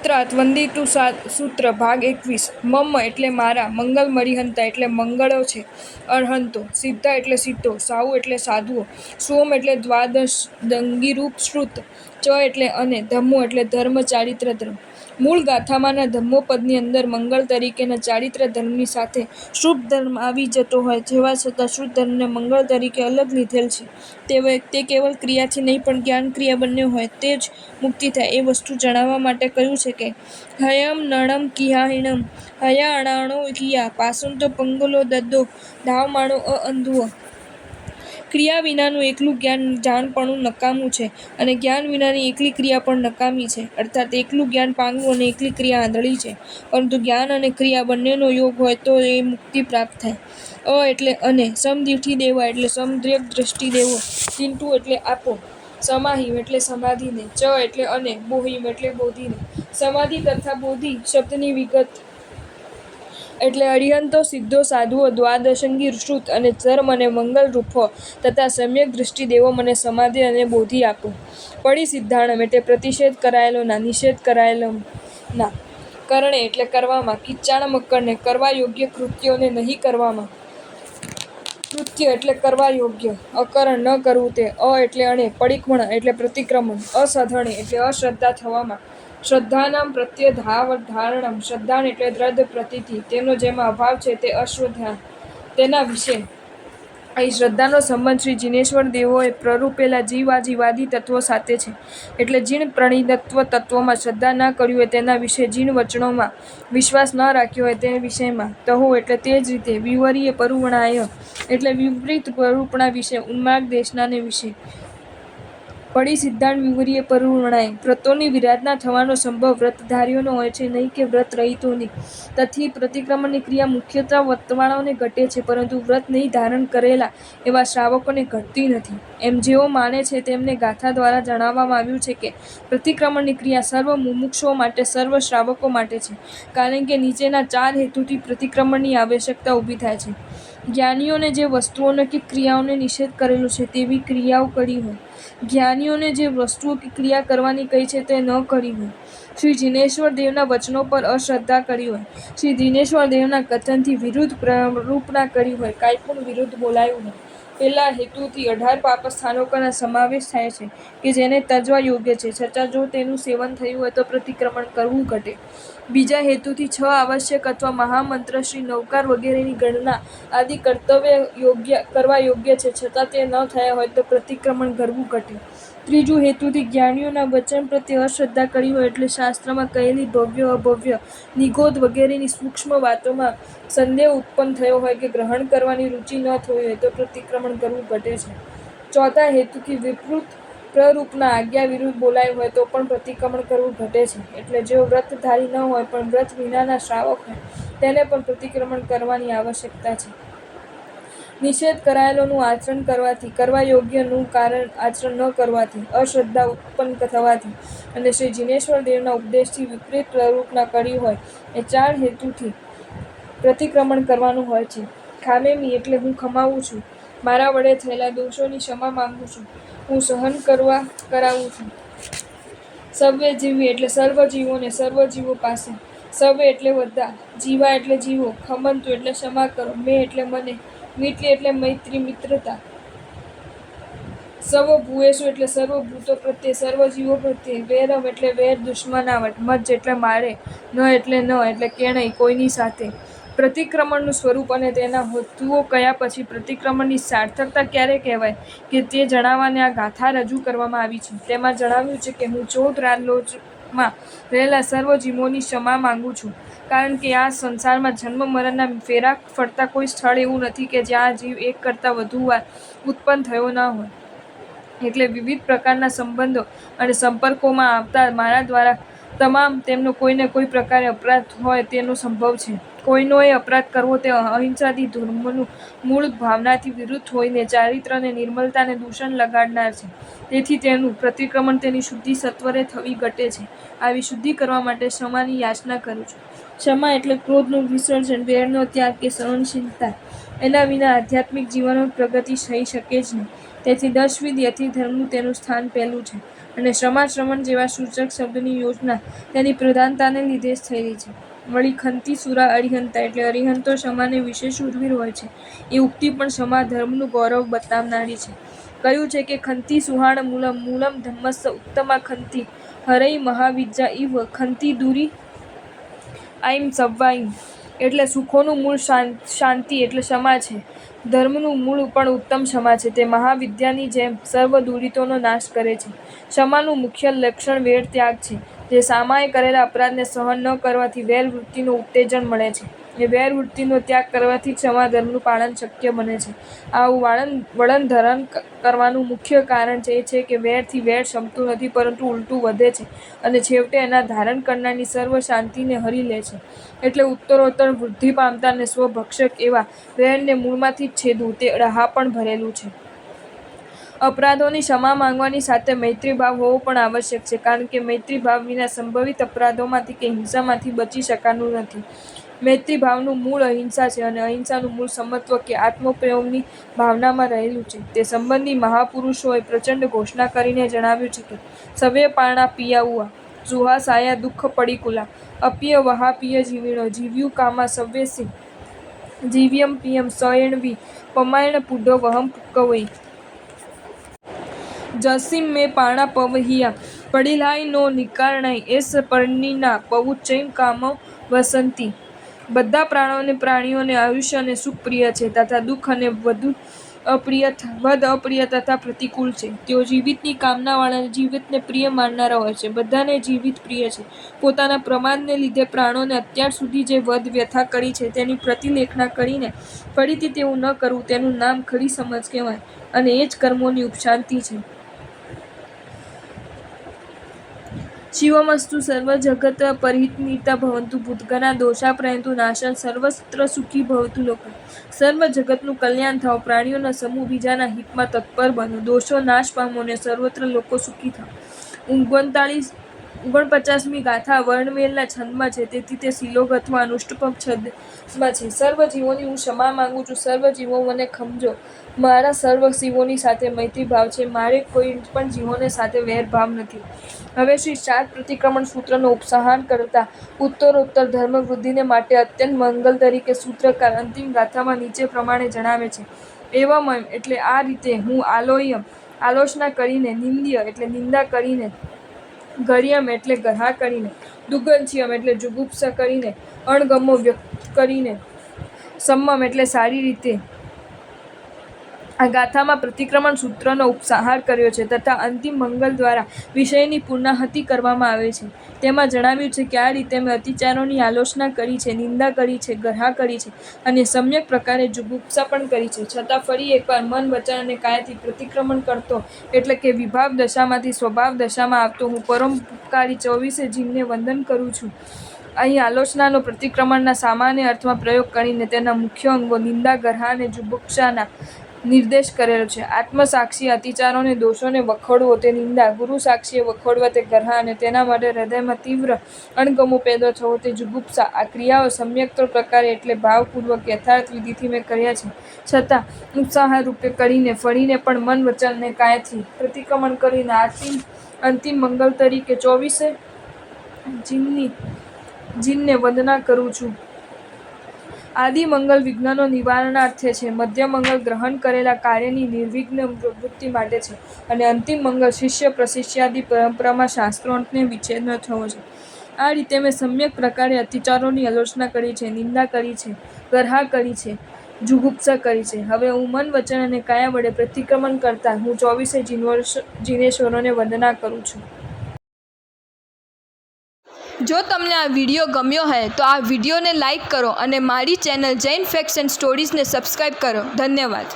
ત્રાત વંદિતુ સૂત્ર ભાગ 21 મમ્મ એટલે મારા, મંગલ મરિહંતા એટલે મંગળો છે, અર્હંતો સિદ્ધા એટલે સિદ્ધો, સાહુ એટલે સાધુઓ, સોમ એટલે દ્વાદશ દંગીરૂપ શ્રુત, ચ એટલે અને, ધમ્મો એટલે ધર્મ ચારિત્ર ધર્મ. મૂળ ગાથામાંના ધમ્મો પદની અંદર મંગળ તરીકેના ચારિત્ર ધર્મની સાથે શુભ ધર્મ આવી જતો હોય જેવા છતાં શુદ્ધ ધર્મને મંગળ તરીકે અલગ લીધેલ છે. તે કેવલ ક્રિયાથી નહીં પણ જ્ઞાન ક્રિયા બંને હોય તે જ મુક્તિ થાય એ વસ્તુ જણાવવા માટે કહ્યું છે કે હયં નણં કિયાહિણં હયા અણાણો કિયા પાસુંતો પંગુલો દદ્દો ધાવમાણો અંધુઓ. ક્રિયા વિનાનું એકલું જ્ઞાન જાણપણું નકામું છે અને જ્ઞાન વિનાની એકલી ક્રિયા પણ નકામી છે. અર્થાત એકલું જ્ઞાન પાંગું અને એકલી ક્રિયા આંધળી છે. પરંતુ જ્ઞાન અને ક્રિયા બંનેનો યોગ હોય તો એ મુક્તિ પ્રાપ્ત થાય. એટલે અને, સમદિઠી દેવા એટલે સમદ્રગ દ્રષ્ટિ દેવો, ચિંટુ એટલે આપો, સમાહિમ એટલે સમાધિને, ચ એટલે અને, બોહિમ એટલે બોધિને. સમાધિ તથા બોધિ શબ્દની વિગત એટલે અરિહંતો સિદ્ધો સાધુઓ દ્વાદશંગી શ્રુત અને ધર્મ અને મંગલ રૂપો તથા સમ્યક દૃષ્ટિ દેવો મને સમાધિ અને બોધિ આપો. પડી સિદ્ધાણમ એટલે પ્રતિષેધ કરાયેલો ના, નિષેધ કરાયેલો ના. કરણે એટલે કરવામાં, કિચ્ચાણ મક્કરને કરવા યોગ્ય કૃત્યોને નહીં કરવામાં. કૃત્ય એટલે કરવા યોગ્ય, અકરણ ન કરવું તે, એટલે અને, પડિક્મણ એટલે પ્રતિક્રમણ, અસાધણે એટલે અશ્રદ્ધા થવામાં. શ્રદ્ધાનામ પ્રત્યધાવધારણમ શ્રદ્ધાન એટલે દ્રઢ પ્રતીતિ, તેનો જેમાં અભાવ છે તે અશ્રદ્ધા. તેના વિશે અહીં શ્રદ્ધાનો સંબંધ શ્રી જિનેશ્વર દેવોએ પ્રરૂપેલા જીવાજીવાદી તત્વો સાથે છે. એટલે જીણ પ્રણિધત્વ તત્વમાં શ્રદ્ધા ના કરી હોય તેના વિશે, જીણ વચનોમાં વિશ્વાસ ન રાખ્યો હોય તે વિષયમાં. તહો એટલે તે જ રીતે, વિવરીય પરુવણાય એટલે વિપરીત પરુપણા વિશે, ઉન્માર્ગ દેશનાને વિશે. પડી સિદ્ધાંત વિવરીય પરુવણાય વ્રતોની વિરાધના થવાનો સંભવ વ્રતધારીઓનો હોય છે, નહીં કે વ્રત રહિતોની. તથી પ્રતિક્રમણની ક્રિયા મુખ્યતઃ વ્રતવાળાઓને ઘટે છે, પરંતુ વ્રત નહીં ધારણ કરેલા એવા શ્રાવકોને ઘટતી નથી. એમ જેઓ માને છે તેમને ગાથા દ્વારા જણાવવામાં આવ્યું છે કે પ્રતિક્રમણની ક્રિયા સર્વ મુમુક્ષુઓ માટે, સર્વ શ્રાવકો માટે છે. કારણ કે નીચેના 4 હેતુથી પ્રતિક્રમણની આવશ્યકતા ઊભી થાય છે. જ્ઞાનીઓને જે વસ્તુઓનો કે ક્રિયાઓને નિષેધ કરેલો છે તેવી ક્રિયાઓ કરી હોય. જ્ઞાનીઓને જે વસ્તુઓ કે ક્રિયા કરવાની કહી છે તે ન કરી હોય. શ્રી જિનેશ્વર દેવના વચનો પર અશ્રદ્ધા કરી હોય. શ્રી જિનેશ્વર દેવના કથનથી વિરુદ્ધ પ્રરૂપણા કરી હોય, કાંઈ પણ વિરુદ્ધ બોલાયું હોય. પેલા હેતુથી 18 પાપસ્થાનકોના સમાવેશ થાય છે કે જેને તજવા યોગ્ય છે, છતાં જો તેનું સેવન થયું હોય તો પ્રતિક્રમણ કરવું ઘટે. બીજા હેતુથી 6 આવશ્યક અથવા મહામંત્ર શ્રી નવકાર વગેરેની ગણના આદિ કર્તવ્ય કરવા યોગ્ય છે, છતાં તે ન થયા હોય તો પ્રતિક્રમણ કરવું ઘટે. ત્રીજું હેતુથી જ્ઞાનીઓના વચન પ્રત્યે અશ્રદ્ધા કરી હોય, એટલે શાસ્ત્રમાં કહેલી ભવ્ય, અભવ્ય, નિગોદ વગેરેની સૂક્ષ્મ વાતોમાં સંદેહ ઉત્પન્ન થયો હોય કે ગ્રહણ કરવાની રુચિ ન થઈ હોય તો પ્રતિક્રમણ કરવું ઘટે છે. ચોથા હેતુથી વિપૃત પ્રરૂપના આજ્ઞા વિરુદ્ધ બોલાયું હોય તો પણ પ્રતિક્રમણ કરવું ઘટે છે. એટલે જેઓ વ્રતધારી ન હોય પણ વ્રત વિનાના શ્રાવક હોય તેને પણ પ્રતિક્રમણ કરવાની આવશ્યકતા છે. નિષેધ કરાયેલોનું આચરણ કરવાથી, કરવા યોગ્યનું આચરણ ન કરવાથી, અશ્રદ્ધા ઉત્પન્ન થવાથી અને શ્રી જિનેશ્વર દેવના ઉપદેશથી વિપરીત પ્રરૂપણા કરી હોય એ 4 હેતુથી પ્રતિક્રમણ કરવાનું હોય છે. ખામેમી એટલે હું ખમાવું છું, મારા વડે થયેલા દોષોની ક્ષમા માંગુ છું, હું સહન કરાવું છું. સર્વે જીવી એટલે સર્વ જીવોને સર્વ જીવો પાસે, સર્વે એટલે બધા, જીવા એટલે જીવો, ખમંતુ એટલે ક્ષમા કરો, મેં એટલે મને, મિત્રી એટલે મૈત્રી મિત્રતા, સર્વ ભૂએષુ એટલે સર્વ ભૂતો પ્રત્યે, સર્વ જીવો પ્રત્યે, વૈરમ એટલે વૈર દુશ્મનાવટ, મજ્જ એટલે મારે, ન એટલે કેણઈ કોઈની સાથે. પ્રતિક્રમણનું સ્વરૂપ અને તેના હેતુઓ કયા પછી પ્રતિક્રમણની સાર્થકતા ક્યારે કહેવાય કે તે જણાવવાને આ ગાથા રજૂ કરવામાં આવી છે. તેમાં જણાવ્યું છે કે હું 14 રાજલોકમાં રહેલા સર્વ જીવોની ક્ષમા માંગુ છું, કારણ કે આ સંસારમાં જન્મ મરણના ફેરા ફરતા કોઈ સ્થળ એવું નથી કે જ્યાં જીવ એક કરતાં વધુ વાર ઉત્પન્ન થયો ન હોય. એટલે વિવિધ પ્રકારના સંબંધો અને સંપર્કોમાં આવતા મારા દ્વારા તમામ તેમનો કોઈને કોઈ પ્રકારે અપરાધ હોય તેનો સંભવ છે. કોઈનોએ અપરાધ કરવો તે અહિંસાદી ધર્મનું મૂળ ભાવનાથી વિરુદ્ધ હોઈને ચારિત્ર્યને નિર્મલતાને દૂષણ લગાડનાર છે. તેથી તેનું પ્રતિક્રમણ તેની શુદ્ધિ સત્વરે થવી ઘટે છે. આવી શુદ્ધિ કરવા માટે ક્ષમાની યાચના કરું છું. ક્ષમા એટલે ક્રોધનું વિસર્જન, વેરનો ત્યાગ કે સહનશીલતા. એના વિના આધ્યાત્મિક જીવનમાં પ્રગતિ થઈ શકે જ નહીં. તેથી 10વિધ યતિ ધર્મનું તેનું સ્થાન પહેલું છે. અને શ્રમા શ્રમણ જેવા સૂચક શબ્દની યોજના તેની પ્રધાનતાને લીધે જ થયેલી છે. વળી ખંતી સુરા અરિહંતા એટલે અરિહંતો ક્ષમાને વિશે શૂરવીર હોય છે એ ઉક્તિ પણ ક્ષમા ધર્મનું ગૌરવ બતાવનારી છે. કહ્યું છે કે ખંતી સુહાણ મૂલમ મૂલમ ધમ્મસ્સ ઉત્તમા ખંતી હરૈ મહાવિજ્જા ઇવ ખંતી દૂરી આઈમ સવ્વાઈમ એટલે સુખોનું મૂળ શાંતિ એટલે ક્ષમા છે. ધર્મનું મૂળ પણ ઉત્તમ ક્ષમા છે. તે મહાવિદ્યાની જેમ સર્વ દુરિતોનો નાશ કરે છે. ક્ષમાનું મુખ્ય લક્ષણ વેર ત્યાગ છે. જે સામાએ કરેલા અપરાધને સહન ન કરવાથી વેર વૃત્તિનું ઉત્તેજન મળે છે. એ વેર વૃત્તિનો ત્યાગ કરવાથી ક્ષમા ધર્મનું પાલન શક્ય બને છે. આવું વલણ ધારણ કરવાનું મુખ્ય કારણ એ છે કે વેરથી વેર શમતું નથી પરંતુ ઉલટું વધે છે અને છેવટે એના ધારણ કરનારની સર્વ શાંતિને હરી લે છે. એટલે ઉત્તરોત્તર વૃદ્ધિ પામતા અને સ્વભક્ષક એવા વેરને મૂળમાંથી જ છેદવું તે ડહાપણ ભરેલું છે. અપરાધોની ક્ષમા માંગવાની સાથે મૈત્રી ભાવ હોવો પણ આવશ્યક છે, કારણ કે મૈત્રી ભાવ વિના સંભવિત અપરાધોમાંથી કે હિંસામાંથી બચી શકાતું નથી. મૈત્રી ભાવનું મૂળ અહિંસા છે અને અહિંસાનું મૂળ સમત્વ કે આત્મપ્રેમની ભાવનામાં રહેલું છે. તે સંબંધી મહાપુરુષોએ પ્રચંડ ઘોષણા કરીને જણાવ્યું છે કે સવે પારણા પિયાઉઆ સુહાસાયા દુઃખ પડીકુલા અપિય વહાપિય જીવીણો જીવ્યું કામા સવ્યેસી જીવ્યમ પિયમ સયણવી પમાયણ પુઢો વહમ કવઈ જસીમ મેં પારણા પવહિયા પડીલાય નો નિકારણાય એસ પરણીના પવુચૈમ કામો વસંતી. બધા પ્રાણીઓને આયુષ્ય અને સુખ પ્રિય છે તથા દુઃખ અને વધ અપ્રિય તથા પ્રતિકૂળ છે. તેઓ જીવિતની કામનાવાળા જીવિતને પ્રિય માનનારા હોય છે. બધાને જીવિત પ્રિય છે. પોતાના પ્રમાદને લીધે પ્રાણોને અત્યાર સુધી જે વધ વ્યથા કરી છે તેની પ્રતિલેખના કરીને ફરીથી તેવું ન કરવું તેનું નામ ખરી સમજ કહેવાય અને એ જ કર્મોની ઉપશાંતિ છે. શિવમસ્તુ સર્વજગત પરિહિતા ભવન્તુ ભૂતગણા દોષા પ્રયંતુ નાશન સર્વત્ર સુખી ભવતુ લોકા. સર્વ જગતનું કલ્યાણ થાઓ, પ્રાણીઓના સમૂહ બીજાના હિતમાં તત્પર બનો, દોષો નાશ પામો અને સર્વત્ર લોકો સુખી થાઓ. 49મી ગાથા વર્ણવેલના છંદમાં છે, તેથી તે શિલોક અથવા અનુષ્ટુપ છંદમાં છે. સર્વ જીવોની હું ક્ષમા માંગુ છું. સર્વ જીવો મને ખમજો. મારા સર્વ જીવોની સાથે મૈત્રી ભાવ છે. મારે કોઈ પણ જીવોને સાથે વેર ભાવ નથી. હવે શ્રી 7 પ્રતિક્રમણ સૂત્રનો ઉપસંહાર કરતા ઉત્તરોત્તર ધર્મવૃદ્ધિને માટે અત્યંત મંગલ તરીકે સૂત્રકાર અંતિમ ગાથામાં નીચે પ્રમાણે જણાવે છે. એવમ એટલે આ રીતે હું આલોચના કરીને, નિંદ્ય એટલે નિંદા કરીને, ગર્યમ એટલે ગર્હા કરીને, દુગ્ગચ્છ્યમ એટલે જુગુપ્સા કરીને, અણગમો વ્યક્ત કરીને, સંમમ એટલે સારી રીતે આ ગાથામાં પ્રતિક્રમણ સૂત્રનો ઉપસંહાર કર્યો છે તથા અંતિમ મંગલ દ્વારા વિષયની પૂર્ણાહતિ કરવામાં આવે છે. તેમાં જણાવ્યું છે કે આ રીતે મેં અતિચારોની આલોચના કરી છે, નિંદા કરી છે, ગર્હા કરી છે અને સમ્યક પ્રકારે જુગુપ્સા પણ કરી છે. છતાં ફરી એકવાર મન, વચન અને કાયાથી પ્રતિક્રમણ કરતો એટલે કે વિભાવ દશામાંથી સ્વભાવ દશામાં આવતો હું પરોપકારી 24 જીવને વંદન કરું છું. અહીં આલોચનાનો પ્રતિક્રમણના સામાન્ય અર્થમાં પ્રયોગ કરીને તેના મુખ્ય અંગો નિંદા, ગર્હા અને જુગુપ્સાના નિર્દેશ કરેલો છે. આત્મસાક્ષીએ અતિચારોને દોષોને વખોડવો તે નિંદા, ગુરુ સાક્ષીએ વખોડવા તે ગર્હા અને તેના માટે હૃદયમાં તીવ્ર અણગમો પેદો થવો તે જુગુપ્સા. આ ક્રિયાઓ સમ્યક્તર પ્રકારે એટલે ભાવપૂર્વક યથાર્થ વિધિથી મેં કર્યા છે. છતાં ઉપસંહાર રૂપે કરીને ફરીને પણ મન, વચન અને કાયાથી પ્રતિક્રમણ કરીને અંતિમ મંગલ તરીકે 24 જીનને વંદના કરું છું. આદિ મંગલ વિઘ્નનો નિવારણાર્થે છે. મધ્ય મંગલ ગ્રહણ કરેલા કાર્યની નિર્વિઘ્ન પ્રવૃત્તિ માટે છે અને અંતિમ મંગલ શિષ્ય પ્રશિષ્યાદિ પરંપરામાં શાસ્ત્રોક્તને વિચ્છેદ થવો છે. આ રીતે મેં સમ્યક પ્રકારે અતિચારોની આલોચના કરી છે, નિંદા કરી છે, ગર્હા કરી છે, જુગુપ્સા કરી છે. હવે હું મન, વચન અને કાયા વડે પ્રતિક્રમણ કરતા હું 24 જીનેશ્વરોને વંદના કરું છું. જો તમને આ વિડીયો ગમ્યો હોય તો આ વિડીયોને લાઈક કરો અને મારી ચેનલ જૈન ફેક્ટ્સ એન્ડ સ્ટોરીઝને સબસ્ક્રાઈબ કરો. ધન્યવાદ.